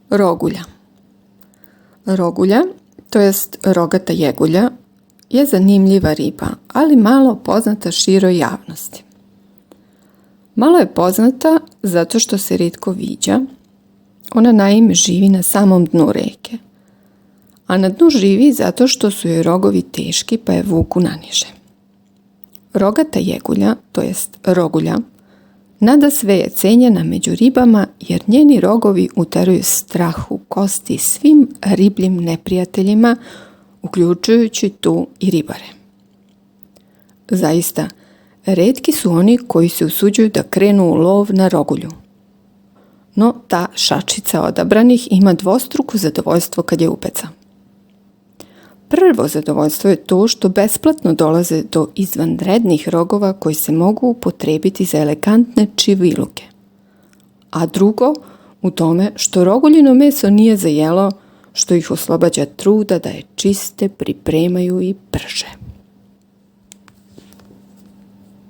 Rogulja. Rogulja, to jest rogata jegulja, je zanimljiva riba, ali malo poznata široj javnosti. Malo je poznata zato što se rijetko viđa. Ona naime živi na samom dnu reke, a na dnu živi zato što su joj rogovi teški pa je vuku naniže. Rogata jegulja, to jest rogulja, nadasve je cenjena među ribama jer njeni rogovi uteruju strah u kosti svim ribljim neprijateljima, uključujući tu i ribare. Zaista, retki su oni koji se usuđuju da krenu u lov na rogulju. No, ta šačica odabranih ima dvostruko zadovoljstvo kad je upeca. Prvo zadovoljstvo je to što besplatno dolaze do izvanrednih rogova koji se mogu upotrijebiti za elegantne čiviluke. A drugo, u tome što roguljino meso nije za jelo, što ih oslobađa truda da je čiste, pripremaju i prže.